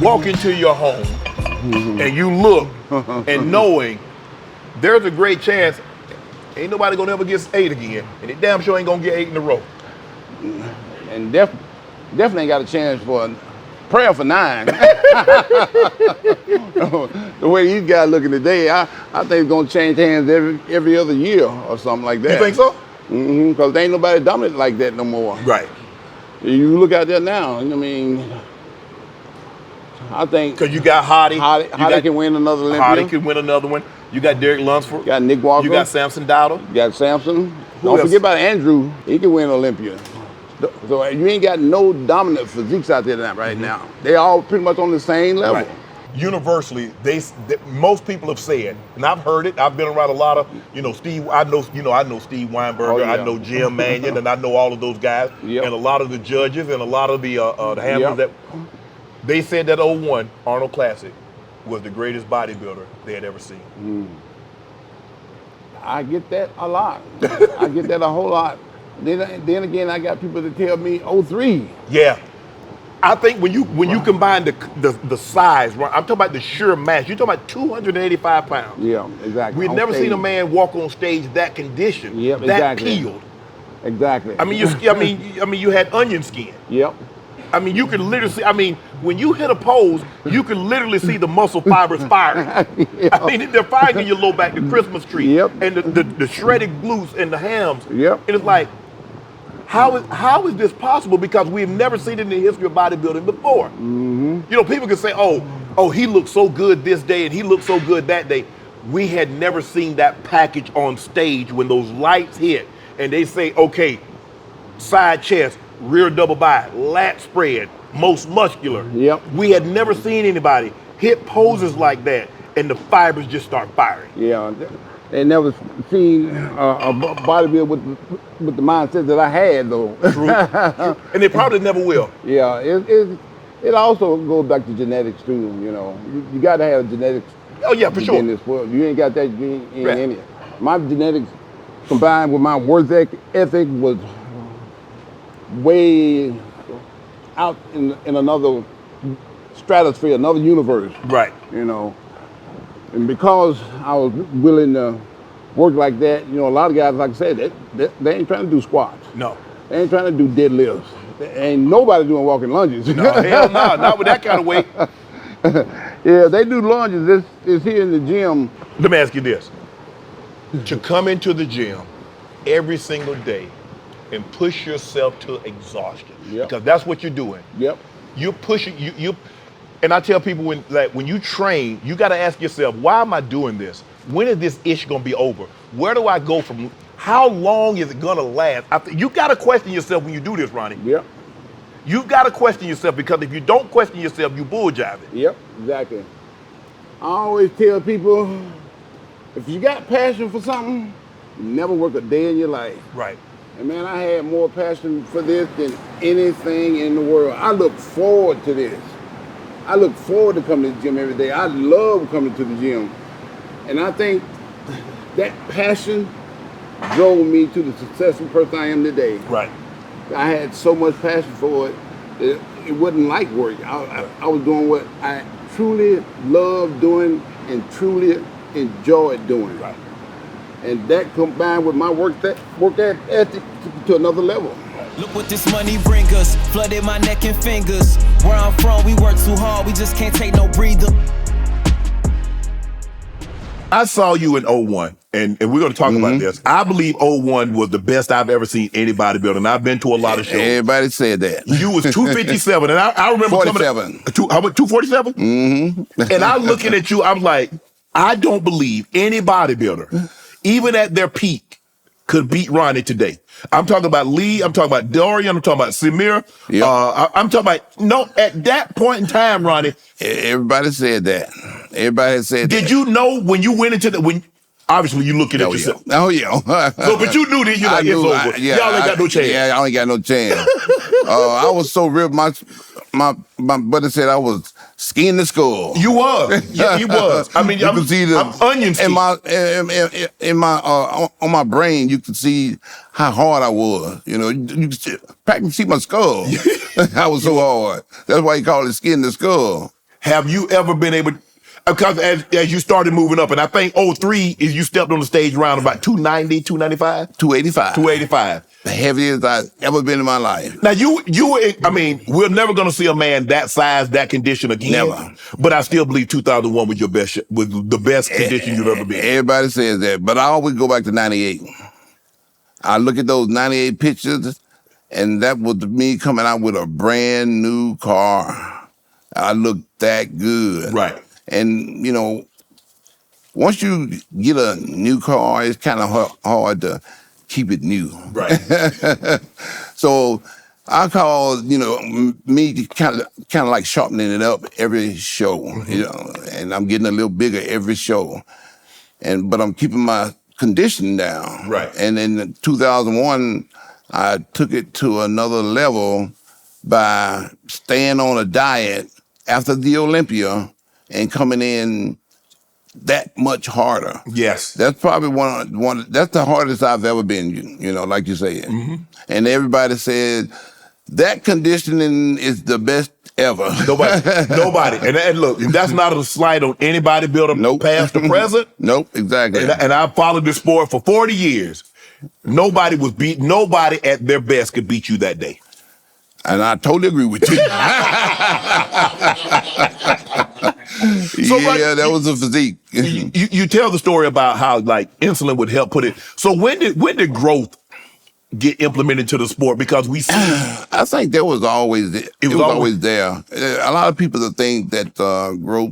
walk into your home and you look and knowing there's a great chance ain't nobody gonna ever get 8 again, and they damn sure ain't gonna get 8 in a row. And definitely ain't got a chance for a prayer for 9. The way these guys looking today, I think it's gonna change hands every other year or something like that. You think so? Because there ain't nobody dominant like that no more. Right. You look out there now, I mean, I think because you got Hottie. Hottie can win another Olympia. Hottie can win another one. You got Derek Lunsford. You got Nick Walker. You got Samson Dowdle. You got Samson. Who Don't else? forget about Andrew. He can win Olympia. So you ain't got no dominant physiques out there right now. They all pretty much on the same level. Right. Universally, most people have said, and I've heard it. I've been around a lot of, Steve. I know Steve Weinberger. Oh, yeah. I know Jim Mannion, and I know all of those guys, Yep. and a lot of the judges, and a lot of the handlers that they said that 01 Arnold Classic was the greatest bodybuilder they had ever seen. I get that a lot. I get that a whole lot. Then again, I got people that tell me 03. Yeah. I think when you combine the size, right? I'm talking about the sheer mass. You're talking about 285 pounds. Yeah, exactly. We've never seen a man walk on stage that conditioned, Yep, that exactly. peeled. Exactly. I mean, you had onion skin. Yep. I mean, you could literally see. I mean, when you hit a pose, you could literally see the muscle fibers firing. Yep. I mean, they're firing in your low back, the Christmas tree, Yep. and the shredded glutes and the hams. Yep. And it's like, how is this possible? Because we've never seen it in the history of bodybuilding before. People can say, oh, he looked so good this day and he looked so good that day. We had never seen that package on stage when those lights hit and they say, okay, side chest, rear double bi, lat spread, most muscular. Yep. We had never seen anybody hit poses like that and the fibers just start firing. Yeah. They never seen a bodybuilder with the mindset that I had, though. True. And they probably never will. Yeah. It also goes back to genetics too. You got to have genetics. Oh yeah, for sure. In this world, you ain't got that. You ain't Right. in it. My genetics combined with my work ethic was way out in another stratosphere, another universe. Right. And because I was willing to work like that, a lot of guys, like I said, they ain't trying to do squats. No. They ain't trying to do deadlifts. Ain't nobody doing walking lunges. No, hell no, not with that kind of weight. Yeah, they do lunges. It's here in the gym. Let me ask you this. To come into the gym every single day and push yourself to exhaustion. Yep. Because that's what you're doing. Yep. You're pushing, and I tell people when you train, you gotta ask yourself, why am I doing this? When is this ish gonna be over? Where do I go from, how long is it gonna last? You gotta question yourself when you do this, Ronnie. Yep. You've gotta question yourself because if you don't question yourself, you bull jiving. Yep, exactly. I always tell people, if you got passion for something, you never work a day in your life. Right. And man, I had more passion for this than anything in the world. I look forward to this. I look forward to coming to the gym every day. I love coming to the gym. And I think that passion drove me to the successful person I am today. Right. I had so much passion for it, it wasn't like work. I was doing what I truly loved doing and truly enjoyed doing. Right. And that combined with my work ethic to another level. Look what this money bring us, flooded my neck and fingers. Where I'm from, we work too hard, we just can't take no breather. I saw you in 01, and we're going to talk about this. I believe 01 was the best I've ever seen anybody build, and I've been to a lot of shows. Everybody said that. You was 257, and I remember 47. How much, 247? And I'm looking at you, I'm like, I don't believe any bodybuilder, even at their peak, could beat Ronnie today. I'm talking about Lee, I'm talking about Dorian, I'm talking about Samir. Yep. I'm talking about, no, at that point in time, Ronnie. Everybody said that. Everybody said that. Did you know when you went into obviously you looking at yourself. Yeah. Oh, yeah. So, but you knew that you're like, it's over. Y'all ain't got no chance. Yeah, I ain't got no chance. I was so ripped. My buddy said I was skin to skull. You was. Yeah, you was. I mean, you can see I'm onion skin. On my brain, you could see how hard I was. You could practically see my skull. I was so hard. That's why he called it skin to skull. Have you ever been able, because as you started moving up, and I think 03 is you stepped on the stage around about 290, 295? 285. 285. The heaviest I've ever been in my life. Now I mean, we're never going to see a man that size, that condition again. Never. But I still believe 2001 was the best condition you've ever been. Everybody says that, but I always go back to 98. I look at those 98 pictures, and that was me coming out with a brand new car. I looked that good. Right. And, you know, once you get a new car, it's kind of hard to keep it new. Right. So I call, you know, me kind of like sharpening it up every show, you know, and I'm getting a little bigger every show. But I'm keeping my condition down. Right. And in 2001, I took it to another level by staying on a diet after the Olympia and coming in that much harder. Yes. That's probably that's the hardest I've ever been, you know, like you said. And everybody said that conditioning is the best ever. Nobody. And look, that's not a slight on any bodybuilder, Nope. past or present. Nope, exactly. And I followed this sport for 40 years. Nobody at their best could beat you that day. And I totally agree with you. That was a physique. You tell the story about how like insulin would help put it. So when did growth get implemented to the sport? Because we see, I think that was always it was always there. A lot of people that think that growth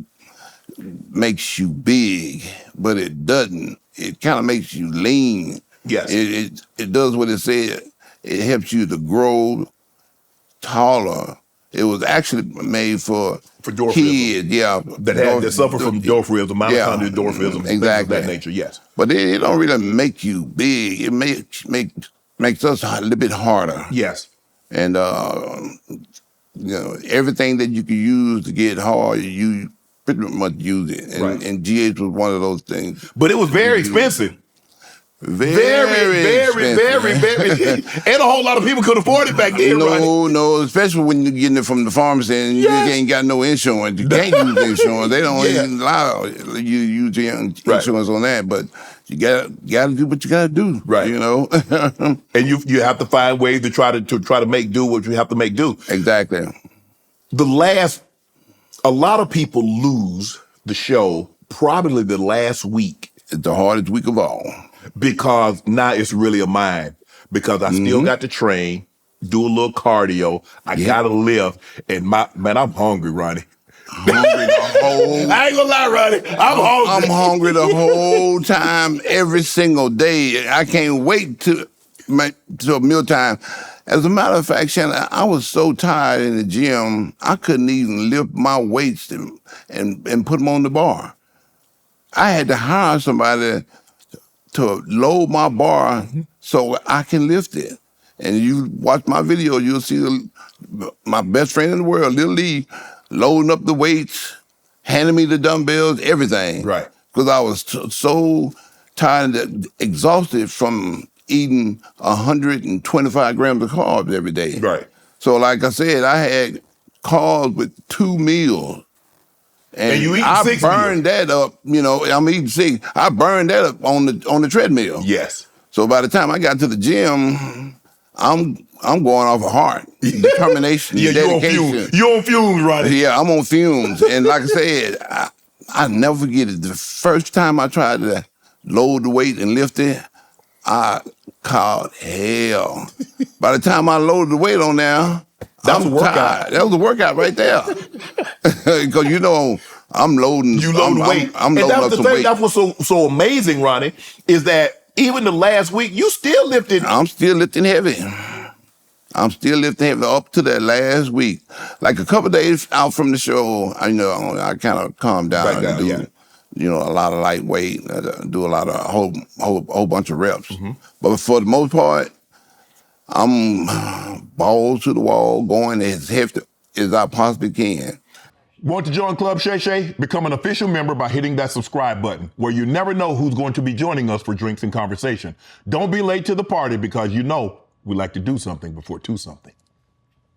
makes you big, but it doesn't. It kind of makes you lean. Yes. It does what it said. It helps you to grow taller. It was actually made for dwarfism. Kids, that suffer from dwarfism, mitochondrial dwarfism, things of that nature. Yes, but it don't really make you big. It makes us a little bit harder. Yes, and you know, everything that you can use to get hard, you pretty much use it. And GH was one of those things. But it was very expensive. Very expensive. And a whole lot of people could afford it back then, right? No, especially when you're getting it from the pharmacy and you ain't got no insurance. You can't use insurance. They don't even allow you use your insurance on that, but you gotta do what you gotta do. Right. You know? And you have to find ways to try to make do what you have to make do. Exactly. A lot of people lose the show probably the last week. It's the hardest week of all. Because now it's really a mind. Because I still got to train, do a little cardio. I gotta lift, and I'm hungry, Ronnie. I ain't gonna lie, Ronnie. I'm hungry. I'm hungry the whole time, every single day. I can't wait till mealtime. As a matter of fact, Shannon, I was so tired in the gym, I couldn't even lift my weights and put them on the bar. I had to hire somebody to load my bar so I can lift it. And you watch my video, you'll see my best friend in the world, Lil Lee, loading up the weights, handing me the dumbbells, everything. Right. Because I was so tired and exhausted from eating 125 grams of carbs every day. Right. So like I said, I had carbs with 2 meals. And you eat I 6 burned that up, you know, I'm eating 6. I burned that up on the treadmill. Yes. So by the time I got to the gym, I'm going off of heart, determination, dedication. You're on fumes, Ronnie. Yeah, I'm on fumes. And like I said, I never forget it. The first time I tried to load the weight and lift it, I called hell. By the time I loaded the weight on there, that was a workout. Tired. That was a workout right there. Because you know, I'm loading. You load weight. I'm loading up some weight. That's what's so amazing, Ronnie, is that even the last week, you still lifted. I'm still lifting heavy. I'm still lifting heavy up to that last week. Like a couple days out from the show, I kind of calmed down and do, a lot of lightweight, do a lot of whole bunch of reps. But for the most part, I'm balls to the wall, going as heavy as I possibly can. Want to join Club Shay Shay? Become an official member by hitting that subscribe button, where you never know who's going to be joining us for drinks and conversation. Don't be late to the party, because we like to do something before 2 something.